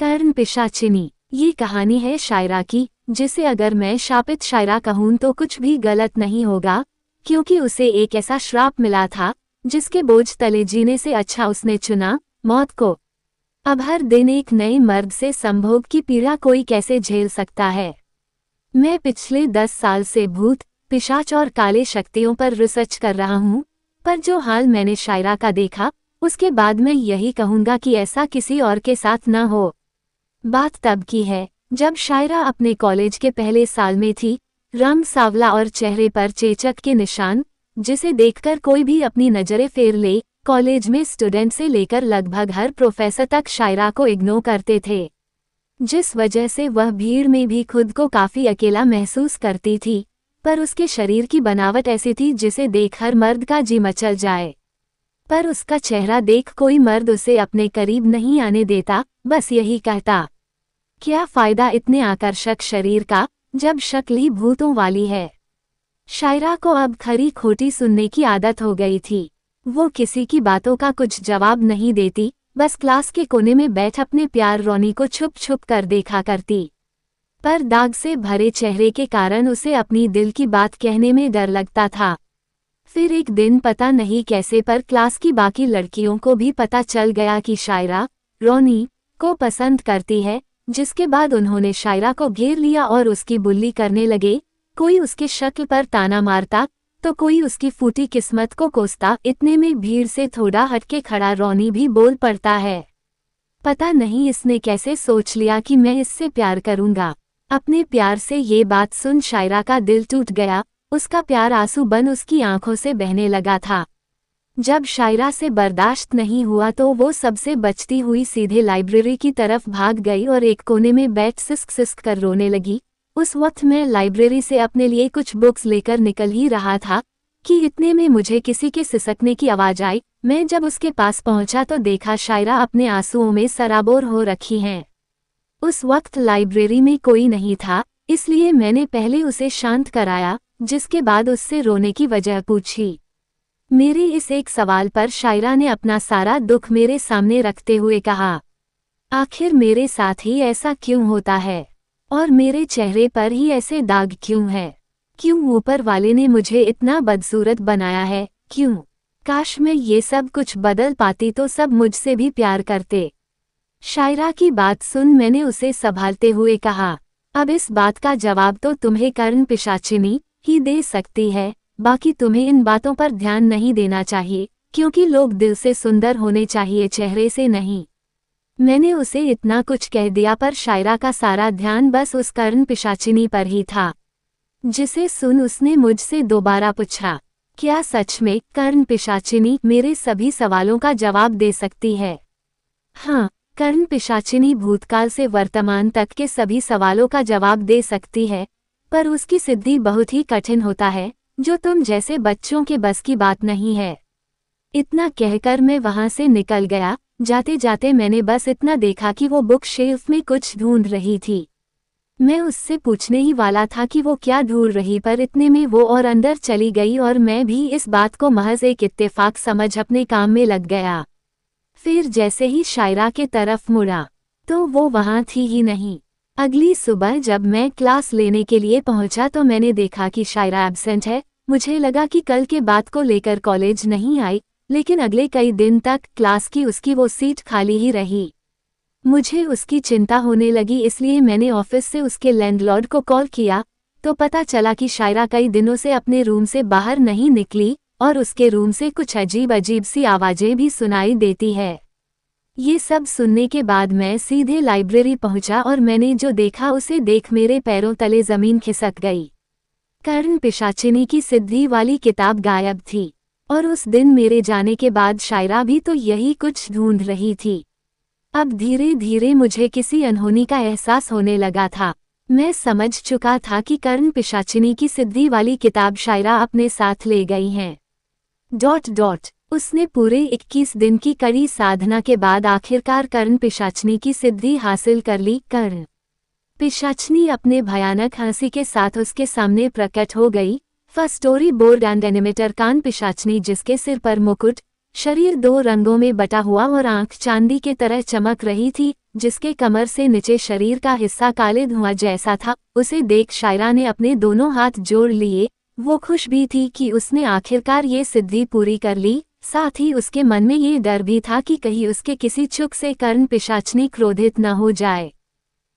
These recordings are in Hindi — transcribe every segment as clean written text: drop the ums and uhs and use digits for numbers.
कर्ण पिशाचिनी। ये कहानी है शायरा की, जिसे अगर मैं शापित शायरा कहूँ तो कुछ भी गलत नहीं होगा, क्योंकि उसे एक ऐसा श्राप मिला था जिसके बोझ तले जीने से अच्छा उसने चुना मौत को। अब हर दिन एक नए मर्द से संभोग की पीड़ा कोई कैसे झेल सकता है। मैं पिछले 10 साल से भूत, पिशाच और काले शक्तियों पर रिसर्च कर रहा हूँ, पर जो हाल मैंने शायरा का देखा उसके बाद मैं यही कहूँगा कि ऐसा किसी और के साथ न हो। बात तब की है जब शायरा अपने कॉलेज के पहले साल में थी। रंग सांवला और चेहरे पर चेचक के निशान, जिसे देखकर कोई भी अपनी नजरें फेर ले। कॉलेज में स्टूडेंट से लेकर लगभग हर प्रोफेसर तक शायरा को इग्नोर करते थे, जिस वजह से वह भीड़ में भी खुद को काफी अकेला महसूस करती थी। पर उसके शरीर की बनावट ऐसी थी जिसे देख हर मर्द का जी मचल जाए, पर उसका चेहरा देख कोई मर्द उसे अपने करीब नहीं आने देता, बस यही कहता, क्या फायदा इतने आकर्षक शरीर का जब शक्ल ही भूतों वाली है। शायरा को अब खरी खोटी सुनने की आदत हो गई थी। वो किसी की बातों का कुछ जवाब नहीं देती, बस क्लास के कोने में बैठ अपने प्यार रोनी को छुप छुप कर देखा करती। पर दाग से भरे चेहरे के कारण उसे अपनी दिल की बात कहने में डर लगता था। फिर एक दिन पता नहीं कैसे पर क्लास की बाकी लड़कियों को भी पता चल गया कि शायरा रोनी को पसंद करती है, जिसके बाद उन्होंने शायरा को घेर लिया और उसकी बुल्ली करने लगे। कोई उसके शक्ल पर ताना मारता तो कोई उसकी फूटी किस्मत को कोसता। इतने में भीड़ से थोड़ा हटके खड़ा रोनी भी बोल पड़ता है, पता नहीं इसने कैसे सोच लिया कि मैं इससे प्यार करूंगा। अपने प्यार से ये बात सुन शायरा का दिल टूट गया। उसका प्यार आंसू बन उसकी आंखों से बहने लगा था। जब शायरा से बर्दाश्त नहीं हुआ तो वो सबसे बचती हुई सीधे लाइब्रेरी की तरफ भाग गई और एक कोने में बैठ सिसक सिसक कर रोने लगी। उस वक्त मैं लाइब्रेरी से अपने लिए कुछ बुक्स लेकर निकल ही रहा था कि इतने में मुझे किसी के सिसकने की आवाज आई। मैं जब उसके पास पहुंचा तो देखा शायरा अपने आंसुओं में सराबोर हो रखी हैं। उस वक्त लाइब्रेरी में कोई नहीं था, इसलिए मैंने पहले उसे शांत कराया, जिसके बाद उससे रोने की वजह पूछी। मेरे इस एक सवाल पर शायरा ने अपना सारा दुख मेरे सामने रखते हुए कहा, आखिर मेरे साथ ही ऐसा क्यों होता है और मेरे चेहरे पर ही ऐसे दाग क्यों है? क्यों ऊपर वाले ने मुझे इतना बदसूरत बनाया है? क्यों? काश मैं ये सब कुछ बदल पाती तो सब मुझसे भी प्यार करते। शायरा की बात सुन मैंने उसे संभालते हुए कहा, अब इस बात का जवाब तो तुम्हें कर्ण पिशाचिनी ही दे सकती है। बाकी तुम्हें इन बातों पर ध्यान नहीं देना चाहिए, क्योंकि लोग दिल से सुंदर होने चाहिए, चेहरे से नहीं। मैंने उसे इतना कुछ कह दिया पर शायरा का सारा ध्यान बस उस कर्ण पिशाचिनी पर ही था, जिसे सुन उसने मुझसे दोबारा पूछा, क्या सच में कर्ण पिशाचिनी मेरे सभी सवालों का जवाब दे सकती है? हाँ, कर्ण पिशाचिनी भूतकाल से वर्तमान तक के सभी सवालों का जवाब दे सकती है, पर उसकी सिद्धि बहुत ही कठिन होता है, जो तुम जैसे बच्चों के बस की बात नहीं है। इतना कहकर मैं वहां से निकल गया। जाते जाते मैंने बस इतना देखा कि वो बुक शेल्फ में कुछ ढूंढ रही थी। मैं उससे पूछने ही वाला था कि वो क्या ढूंढ रही, पर इतने में वो और अंदर चली गई और मैं भी इस बात को महज एक इत्तेफाक समझ अपने काम में लग गया। फिर जैसे ही शायरा के तरफ मुड़ा तो वो वहां थी ही नहीं। अगली सुबह जब मैं क्लास लेने के लिए पहुंचा तो मैंने देखा कि शायरा एब्सेंट है। मुझे लगा कि कल के बात को लेकर कॉलेज नहीं आई, लेकिन अगले कई दिन तक क्लास की उसकी वो सीट खाली ही रही। मुझे उसकी चिंता होने लगी, इसलिए मैंने ऑफिस से उसके लैंडलॉर्ड को कॉल किया तो पता चला कि शायरा कई दिनों से अपने रूम से बाहर नहीं निकली और उसके रूम से कुछ अजीब अजीब सी आवाजें भी सुनाई देती है। ये सब सुनने के बाद मैं सीधे लाइब्रेरी पहुंचा और मैंने जो देखा उसे देख मेरे पैरों तले जमीन खिसक गई। कर्ण पिशाचिनी की सिद्धि वाली किताब गायब थी और उस दिन मेरे जाने के बाद शायरा भी तो यही कुछ ढूंढ रही थी। अब धीरे धीरे मुझे किसी अनहोनी का एहसास होने लगा था। मैं समझ चुका था कि कर्ण पिशाचिनी की सिद्धि वाली किताब शायरा अपने साथ ले गई हैं। उसने पूरे 21 दिन की कड़ी साधना के बाद आखिरकार कर्ण पिशाचिनी की सिद्धि हासिल कर ली। कर्ण पिशाचिनी अपने भयानक हंसी के साथ उसके सामने प्रकट हो गई। First storyboard and animator Kaan Pishachini, जिसके सिर पर मुकुट, शरीर 2 रंगों में बटा हुआ और आंख चांदी के तरह चमक रही थी, जिसके कमर से नीचे शरीर का हिस्सा काले धुआं जैसा था। उसे देख शायरा ने अपने दोनों हाथ जोड़ लिए। वो खुश भी थी कि उसने आखिरकार ये सिद्धि पूरी कर ली, साथ ही उसके मन में ये डर भी था कि कहीं उसके किसी चूक से कर्ण पिशाचिनी क्रोधित न हो जाए।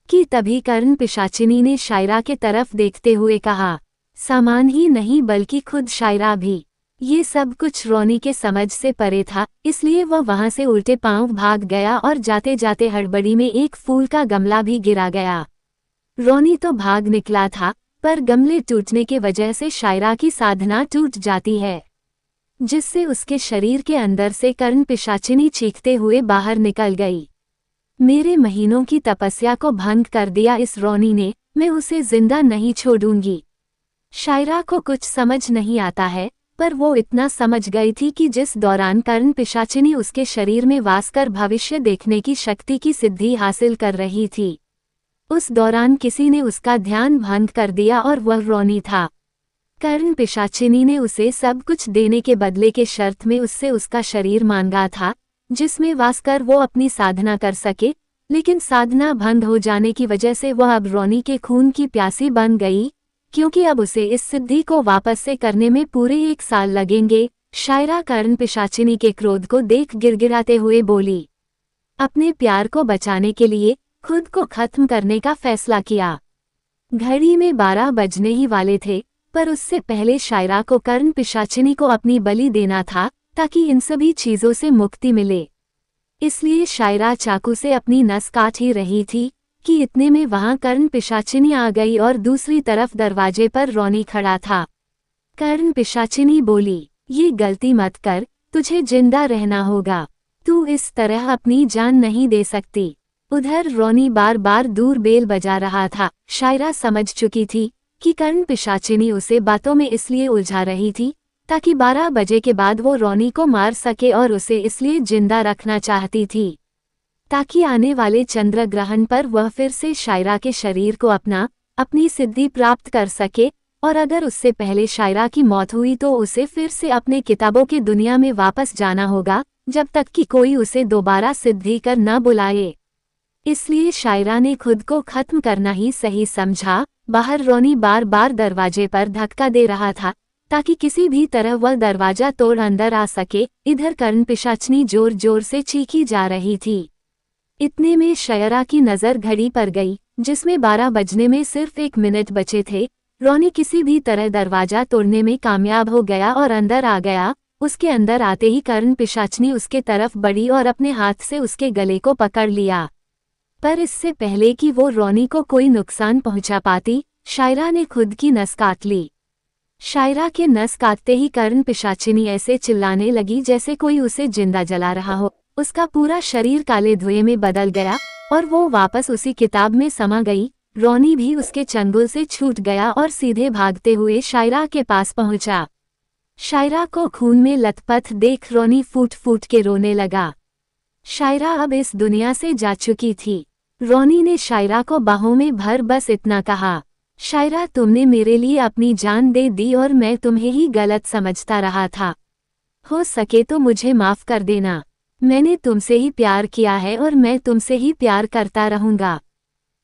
कि तभी कर्ण पिशाचिनी ने शायरा के तरफ देखते हुए कहा, सामान ही नहीं बल्कि खुद शायरा भी। ये सब कुछ रोनी के समझ से परे था, इसलिए वह वहां से उल्टे पांव भाग गया और जाते जाते हड़बड़ी में एक फूल का गमला भी गिरा गया। रोनी तो भाग निकला था, पर गमले टूटने के वजह से शायरा की साधना टूट जाती है, जिससे उसके शरीर के अंदर से कर्ण पिशाचिनी चीखते हुए बाहर निकल गई। मेरे महीनों की तपस्या को भंग कर दिया इस रोनी ने, मैं उसे जिंदा नहीं छोड़ूंगी। शायरा को कुछ समझ नहीं आता है, पर वो इतना समझ गई थी कि जिस दौरान कर्ण पिशाचिनी उसके शरीर में वास कर भविष्य देखने की शक्ति की सिद्धि हासिल कर रही थी, उस दौरान किसी ने उसका ध्यान भंग कर दिया और वह रोनी था। कर्ण पिशाचिनी ने उसे सब कुछ देने के बदले के शर्त में उससे उसका शरीर मांगा था, जिसमें वास कर वो अपनी साधना कर सके, लेकिन साधना भंग हो जाने की वजह से वह अब रोनी के खून की प्यासी बन गई, क्योंकि अब उसे इस सिद्धि को वापस से करने में पूरे 1 साल लगेंगे। शायरा कर्ण पिशाचिनी के क्रोध को देख गिड़गिड़ाते हुए बोली। अपने प्यार को बचाने के लिए खुद को खत्म करने का फैसला किया। घड़ी में 12 बजने ही वाले थे, पर उससे पहले शायरा को कर्ण पिशाचिनी को अपनी बलि देना था, ताकि इन सभी चीजों से मुक्ति मिले। इसलिए शायरा चाकू से अपनी नस काट ही रही थी कि इतने में वहां कर्ण पिशाचिनी आ गई और दूसरी तरफ दरवाजे पर रोनी खड़ा था। कर्ण पिशाचिनी बोली, ये गलती मत कर, तुझे जिंदा रहना होगा, तू इस तरह अपनी जान नहीं दे सकती। उधर रोनी बार बार दूर बेल बजा रहा था। शायरा समझ चुकी थी कि कर्ण पिशाचिनी उसे बातों में इसलिए उलझा रही थी ताकि 12 बजे के बाद वो रोनी को मार सके, और उसे इसलिए जिंदा रखना चाहती थी ताकि आने वाले चंद्र ग्रहण पर वह फिर से शायरा के शरीर को अपनी सिद्धि प्राप्त कर सके, और अगर उससे पहले शायरा की मौत हुई तो उसे फिर से अपने किताबों की दुनिया में वापस जाना होगा, जब तक कि कोई उसे दोबारा सिद्धि कर न बुलाए। इसलिए शायरा ने खुद को खत्म करना ही सही समझा। बाहर रोनी बार बार दरवाजे पर धक्का दे रहा था ताकि किसी भी तरह वह दरवाजा तोड़ अंदर आ सके। इधर कर्ण पिशाचिनी जोर जोर से चीखी जा रही थी। इतने में शायरा की नज़र घड़ी पर गई, जिसमें 12 बजने में सिर्फ 1 मिनट बचे थे। रोनी किसी भी तरह दरवाजा तोड़ने में कामयाब हो गया और अंदर आ गया। उसके अंदर आते ही कर्ण पिशाचिनी उसके तरफ बढ़ी और अपने हाथ से उसके गले को पकड़ लिया, पर इससे पहले कि वो रोनी को कोई नुकसान पहुंचा पाती, शायरा ने खुद की नस काट ली। शायरा के नस काटते ही कर्ण पिशाचिनी ऐसे चिल्लाने लगी जैसे कोई उसे जिंदा जला रहा हो। उसका पूरा शरीर काले धुएं में बदल गया और वो वापस उसी किताब में समा गई। रोनी भी उसके चंगुल से छूट गया और सीधे भागते हुए शायरा के पास पहुंचा। शायरा को खून में लथपथ देख रोनी फूट फूट के रोने लगा। शायरा अब इस दुनिया से जा चुकी थी। रोनी ने शायरा को बाहों में भर बस इतना कहा, शायरा तुमने मेरे लिए अपनी जान दे दी और मैं तुम्हें ही गलत समझता रहा था। हो सके तो मुझे माफ कर देना। मैंने तुमसे ही प्यार किया है और मैं तुमसे ही प्यार करता रहूंगा।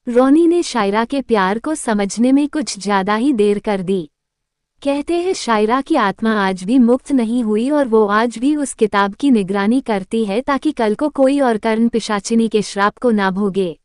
रोनी ने शायरा के प्यार को समझने में कुछ ज्यादा ही देर कर दी। कहते हैं शायरा की आत्मा आज भी मुक्त नहीं हुई और वो आज भी उस किताब की निगरानी करती है ताकि कल को कोई और कर्ण पिशाचिनी के श्राप को ना भोगे।